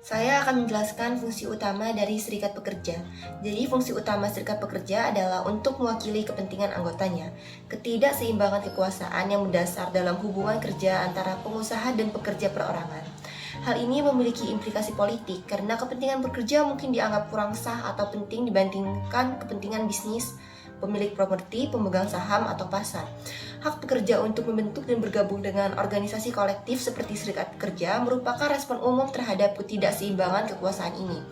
Saya akan menjelaskan fungsi utama dari serikat pekerja. Jadi, fungsi utama serikat pekerja adalah untuk mewakili kepentingan anggotanya. Ketidakseimbangan kekuasaan yang mendasar dalam hubungan kerja antara pengusaha dan pekerja perorangan. Hal ini memiliki implikasi politik karena kepentingan pekerja mungkin dianggap kurang sah atau penting dibandingkan kepentingan bisnis, pemilik properti, pemegang saham, atau pasar. Hak pekerja untuk membentuk dan bergabung dengan organisasi kolektif seperti serikat pekerja merupakan respon umum terhadap ketidakseimbangan kekuasaan ini.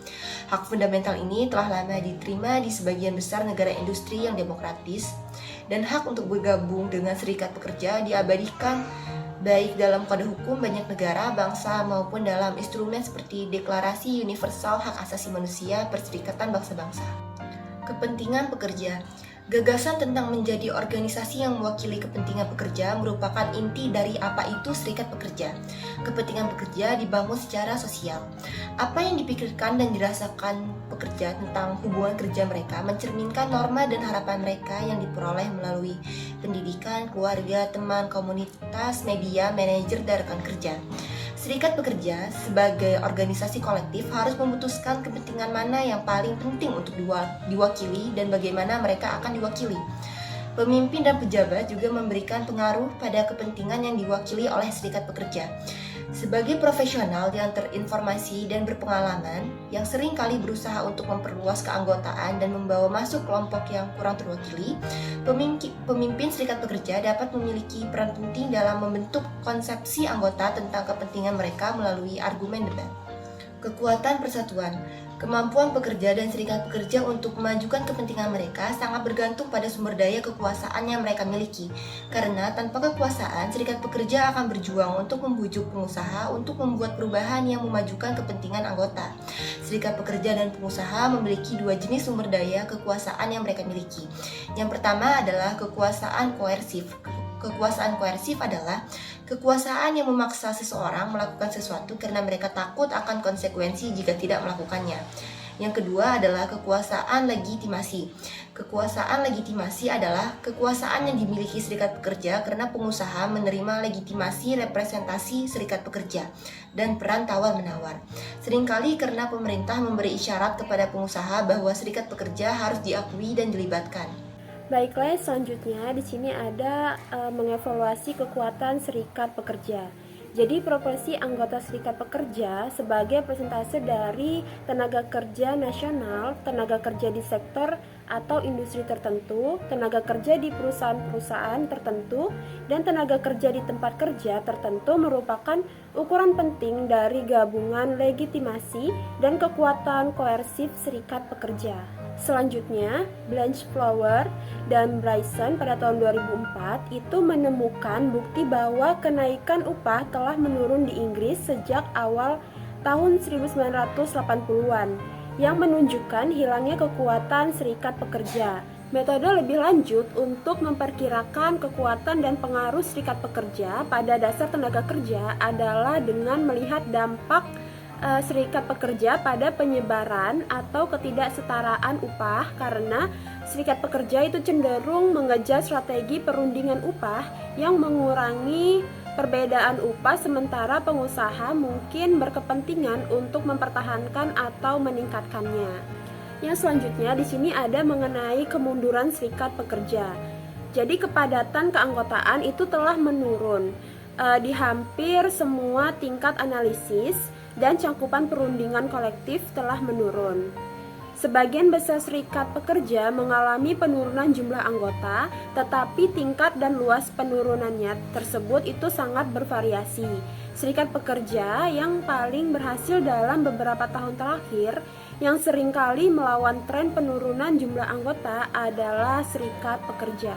Hak fundamental ini telah lama diterima di sebagian besar negara industri yang demokratis, dan hak untuk bergabung dengan serikat pekerja diabadikan baik dalam kode hukum banyak negara, bangsa, maupun dalam instrumen seperti Deklarasi Universal Hak Asasi Manusia Perserikatan Bangsa-Bangsa. Kepentingan pekerja. Gagasan tentang menjadi organisasi yang mewakili kepentingan pekerja merupakan inti dari apa itu serikat pekerja. Kepentingan pekerja dibangun secara sosial. Apa yang dipikirkan dan dirasakan pekerja tentang hubungan kerja mereka mencerminkan norma dan harapan mereka yang diperoleh melalui pendidikan, keluarga, teman, komunitas, media, manajer, dan rekan kerja. Serikat pekerja sebagai organisasi kolektif harus memutuskan kepentingan mana yang paling penting untuk diwakili dan bagaimana mereka akan diwakili. Pemimpin dan pejabat juga memberikan pengaruh pada kepentingan yang diwakili oleh serikat pekerja. Sebagai profesional yang terinformasi dan berpengalaman, yang sering kali berusaha untuk memperluas keanggotaan dan membawa masuk kelompok yang kurang terwakili, pemimpin serikat pekerja dapat memiliki peran penting dalam membentuk konsepsi anggota tentang kepentingan mereka melalui argumen debat. Kekuatan persatuan. Kemampuan pekerja dan serikat pekerja untuk memajukan kepentingan mereka sangat bergantung pada sumber daya kekuasaan yang mereka miliki. Karena tanpa kekuasaan, serikat pekerja akan berjuang untuk membujuk pengusaha untuk membuat perubahan yang memajukan kepentingan anggota. Serikat pekerja dan pengusaha memiliki dua jenis sumber daya kekuasaan yang mereka miliki. Yang pertama adalah kekuasaan koersif. Kekuasaan koersif adalah kekuasaan yang memaksa seseorang melakukan sesuatu karena mereka takut akan konsekuensi jika tidak melakukannya. Yang kedua adalah kekuasaan legitimasi. Kekuasaan legitimasi adalah kekuasaan yang dimiliki serikat pekerja karena pengusaha menerima legitimasi representasi serikat pekerja dan peran tawar-menawar. Seringkali karena pemerintah memberi isyarat kepada pengusaha bahwa serikat pekerja harus diakui dan dilibatkan. Baiklah, selanjutnya di sini ada mengevaluasi kekuatan serikat pekerja. Jadi proporsi anggota serikat pekerja sebagai persentase dari tenaga kerja nasional, tenaga kerja di sektor atau industri tertentu, tenaga kerja di perusahaan-perusahaan tertentu, dan tenaga kerja di tempat kerja tertentu merupakan ukuran penting dari gabungan legitimasi dan kekuatan koersif serikat pekerja. Selanjutnya, Blanchflower dan Bryson pada tahun 2004 itu menemukan bukti bahwa kenaikan upah telah menurun di Inggris sejak awal tahun 1980-an yang menunjukkan hilangnya kekuatan serikat pekerja. Metode lebih lanjut untuk memperkirakan kekuatan dan pengaruh serikat pekerja pada dasar tenaga kerja adalah dengan melihat dampak serikat pekerja pada penyebaran atau ketidaksetaraan upah, karena serikat pekerja itu cenderung mengejar strategi perundingan upah yang mengurangi perbedaan upah, sementara pengusaha mungkin berkepentingan untuk mempertahankan atau meningkatkannya. Yang selanjutnya di sini ada mengenai kemunduran serikat pekerja. Jadi kepadatan keanggotaan itu telah menurun di hampir semua tingkat analisis, dan cakupan perundingan kolektif telah menurun. Sebagian besar serikat pekerja mengalami penurunan jumlah anggota, tetapi tingkat dan luas penurunannya tersebut itu sangat bervariasi. Serikat pekerja yang paling berhasil dalam beberapa tahun terakhir, yang seringkali melawan tren penurunan jumlah anggota, adalah serikat pekerja.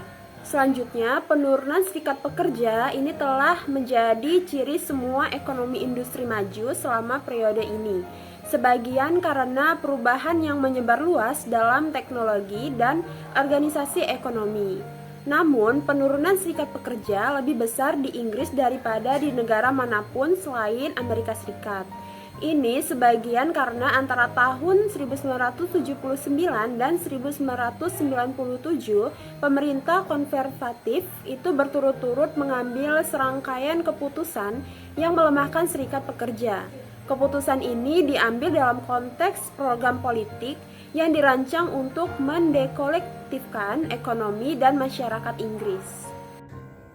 Selanjutnya, penurunan serikat pekerja ini telah menjadi ciri semua ekonomi industri maju selama periode ini. Sebagian karena perubahan yang menyebar luas dalam teknologi dan organisasi ekonomi. Namun, penurunan serikat pekerja lebih besar di Inggris daripada di negara manapun selain Amerika Serikat. Ini sebagian karena antara tahun 1979 dan 1997 pemerintah konservatif itu berturut-turut mengambil serangkaian keputusan yang melemahkan serikat pekerja. Keputusan ini diambil dalam konteks program politik yang dirancang untuk mendekolektifkan ekonomi dan masyarakat Inggris.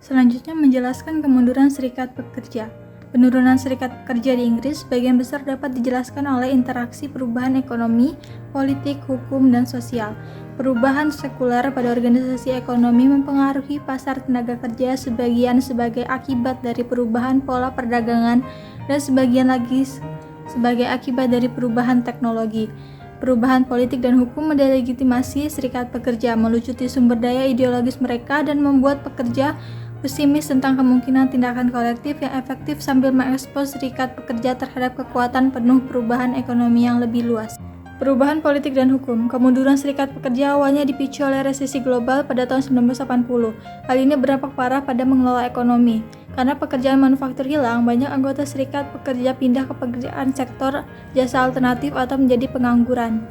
Selanjutnya menjelaskan kemunduran serikat pekerja. Penurunan serikat pekerja di Inggris sebagian besar dapat dijelaskan oleh interaksi perubahan ekonomi, politik, hukum, dan sosial. Perubahan sekuler pada organisasi ekonomi mempengaruhi pasar tenaga kerja sebagian sebagai akibat dari perubahan pola perdagangan dan sebagian lagi sebagai akibat dari perubahan teknologi. Perubahan politik dan hukum mendelegitimasi serikat pekerja, melucuti sumber daya ideologis mereka dan membuat pekerja pesimis tentang kemungkinan tindakan kolektif yang efektif sambil mengekspos serikat pekerja terhadap kekuatan penuh perubahan ekonomi yang lebih luas. Perubahan politik dan hukum. Kemunduran serikat pekerja awalnya dipicu oleh resesi global pada tahun 1980. Hal ini berdampak parah pada mengelola ekonomi. Karena pekerjaan manufaktur hilang, banyak anggota serikat pekerja pindah ke pekerjaan sektor jasa alternatif atau menjadi pengangguran.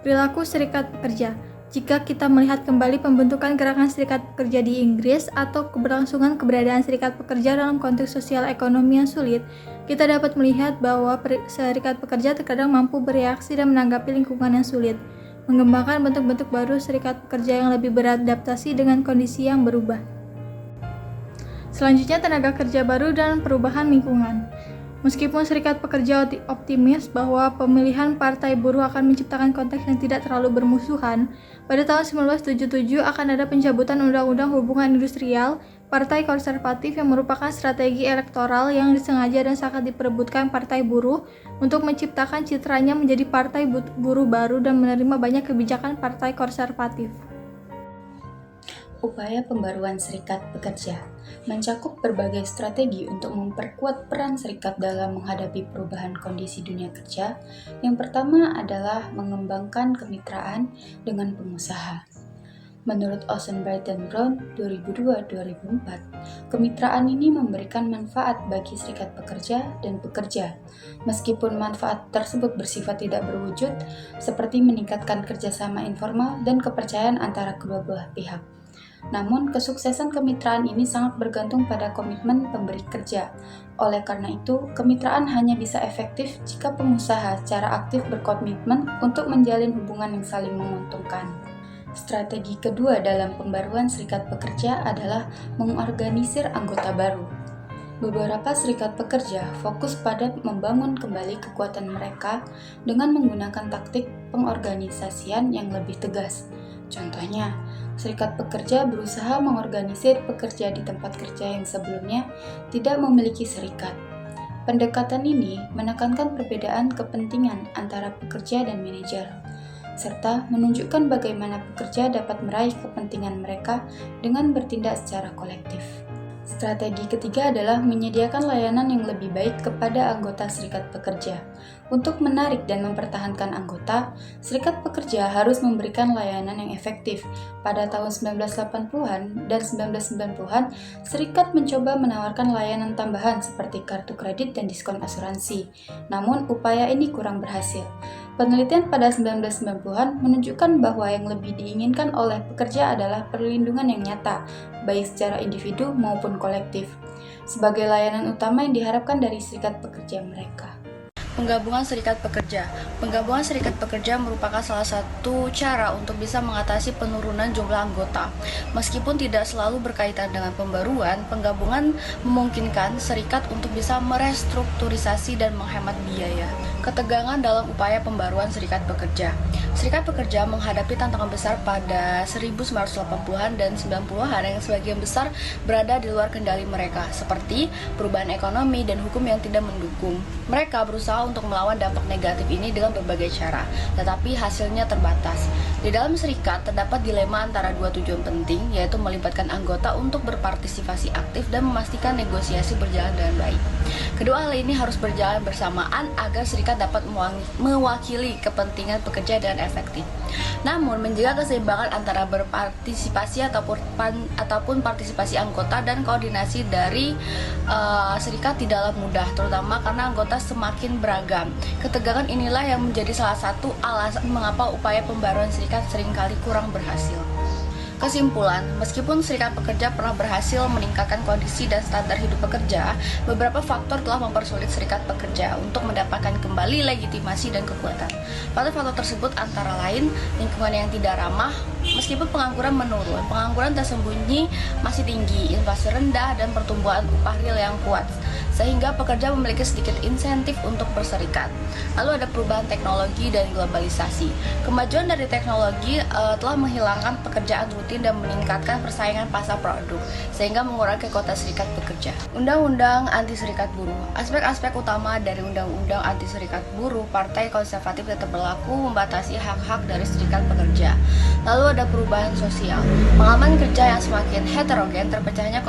Perilaku serikat pekerja. Jika kita melihat kembali pembentukan gerakan serikat pekerja di Inggris atau keberlangsungan keberadaan serikat pekerja dalam konteks sosial ekonomi yang sulit, kita dapat melihat bahwa serikat pekerja terkadang mampu bereaksi dan menanggapi lingkungan yang sulit, mengembangkan bentuk-bentuk baru serikat pekerja yang lebih beradaptasi dengan kondisi yang berubah. Selanjutnya, tenaga kerja baru dan perubahan lingkungan. Meskipun serikat pekerja optimis bahwa pemilihan partai buruh akan menciptakan konteks yang tidak terlalu bermusuhan, pada tahun 1977 akan ada pencabutan Undang-Undang Hubungan Industrial, Partai Konservatif yang merupakan strategi elektoral yang disengaja dan sangat diperebutkan partai buruh untuk menciptakan citranya menjadi partai buruh baru dan menerima banyak kebijakan partai konservatif. Upaya pembaruan serikat pekerja mencakup berbagai strategi untuk memperkuat peran serikat dalam menghadapi perubahan kondisi dunia kerja. Yang pertama adalah mengembangkan kemitraan dengan pengusaha. Menurut Ocean Brighton Brown 2002-2004, kemitraan ini memberikan manfaat bagi serikat pekerja dan pekerja. Meskipun manfaat tersebut bersifat tidak berwujud, seperti meningkatkan kerjasama informal dan kepercayaan antara kedua belah pihak. Namun, kesuksesan kemitraan ini sangat bergantung pada komitmen pemberi kerja. Oleh karena itu, kemitraan hanya bisa efektif jika pengusaha secara aktif berkomitmen untuk menjalin hubungan yang saling menguntungkan. Strategi kedua dalam pembaruan serikat pekerja adalah mengorganisir anggota baru. Beberapa serikat pekerja fokus pada membangun kembali kekuatan mereka dengan menggunakan taktik pengorganisasian yang lebih tegas. Contohnya, serikat pekerja berusaha mengorganisir pekerja di tempat kerja yang sebelumnya tidak memiliki serikat. Pendekatan ini menekankan perbedaan kepentingan antara pekerja dan manajer, serta menunjukkan bagaimana pekerja dapat meraih kepentingan mereka dengan bertindak secara kolektif. Strategi ketiga adalah menyediakan layanan yang lebih baik kepada anggota serikat pekerja. Untuk menarik dan mempertahankan anggota, serikat pekerja harus memberikan layanan yang efektif. Pada tahun 1980-an dan 1990-an, serikat mencoba menawarkan layanan tambahan seperti kartu kredit dan diskon asuransi. Namun, upaya ini kurang berhasil. Penelitian pada 1990-an menunjukkan bahwa yang lebih diinginkan oleh pekerja adalah perlindungan yang nyata, baik secara individu maupun kolektif, sebagai layanan utama yang diharapkan dari serikat pekerja mereka. Penggabungan serikat pekerja. Penggabungan serikat pekerja merupakan salah satu cara untuk bisa mengatasi penurunan jumlah anggota. Meskipun tidak selalu berkaitan dengan pembaruan, penggabungan memungkinkan serikat untuk bisa merestrukturisasi dan menghemat biaya. Ketegangan dalam upaya pembaruan serikat pekerja. Serikat pekerja menghadapi tantangan besar pada 1980-an dan 90-an yang sebagian besar berada di luar kendali mereka, seperti perubahan ekonomi dan hukum yang tidak mendukung. Mereka berusaha untuk melawan dampak negatif ini dengan berbagai cara, tetapi hasilnya terbatas. Di dalam serikat terdapat dilema antara dua tujuan penting, yaitu melibatkan anggota untuk berpartisipasi aktif dan memastikan negosiasi berjalan dengan baik. Kedua hal ini harus berjalan bersamaan agar serikat dapat mewakili kepentingan pekerja dengan efektif. Namun, menjaga keseimbangan antara berpartisipasi ataupun partisipasi anggota dan koordinasi dari serikat tidaklah mudah, terutama karena anggota semakin beragam. Ketegangan inilah yang menjadi salah satu alasan mengapa upaya pembaruan serikat seringkali kurang berhasil. Kesimpulan, meskipun serikat pekerja pernah berhasil meningkatkan kondisi dan standar hidup pekerja, beberapa faktor telah mempersulit serikat pekerja untuk mendapatkan kembali legitimasi dan kekuatan. Faktor-faktor tersebut antara lain lingkungan yang tidak ramah, meskipun pengangguran menurun, pengangguran tersembunyi masih tinggi, inflasi rendah, dan pertumbuhan upah real yang kuat, sehingga pekerja memiliki sedikit insentif untuk berserikat. Lalu ada perubahan teknologi dan globalisasi. Kemajuan dari teknologi telah menghilangkan pekerjaan rutin dan meningkatkan persaingan pasar produk, sehingga mengurangi kekuatan serikat pekerja. Undang-undang anti serikat buruh. Aspek-aspek utama dari undang-undang anti serikat buruh, Partai Konservatif tetap berlaku membatasi hak-hak dari serikat pekerja. Lalu ada perubahan sosial. Pengalaman kerja yang semakin heterogen, terpecahnya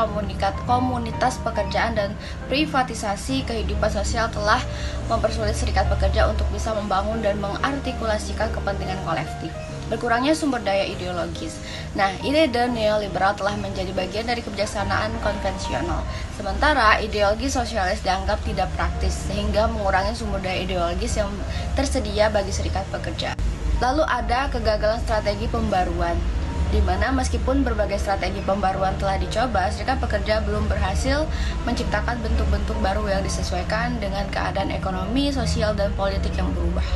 komunitas pekerjaan dan privatisasi kehidupan sosial telah mempersulit serikat pekerja untuk bisa membangun dan mengartikulasikan kepentingan kolektif. Berkurangnya sumber daya ideologis. Nah, ide neoliberal telah menjadi bagian dari kebijaksanaan konvensional. Sementara ideologi sosialis dianggap tidak praktis, sehingga mengurangi sumber daya ideologis yang tersedia bagi serikat pekerja. Lalu ada kegagalan strategi pembaruan, di mana meskipun berbagai strategi pembaruan telah dicoba, serikat pekerja belum berhasil menciptakan bentuk-bentuk baru yang disesuaikan dengan keadaan ekonomi, sosial, dan politik yang berubah.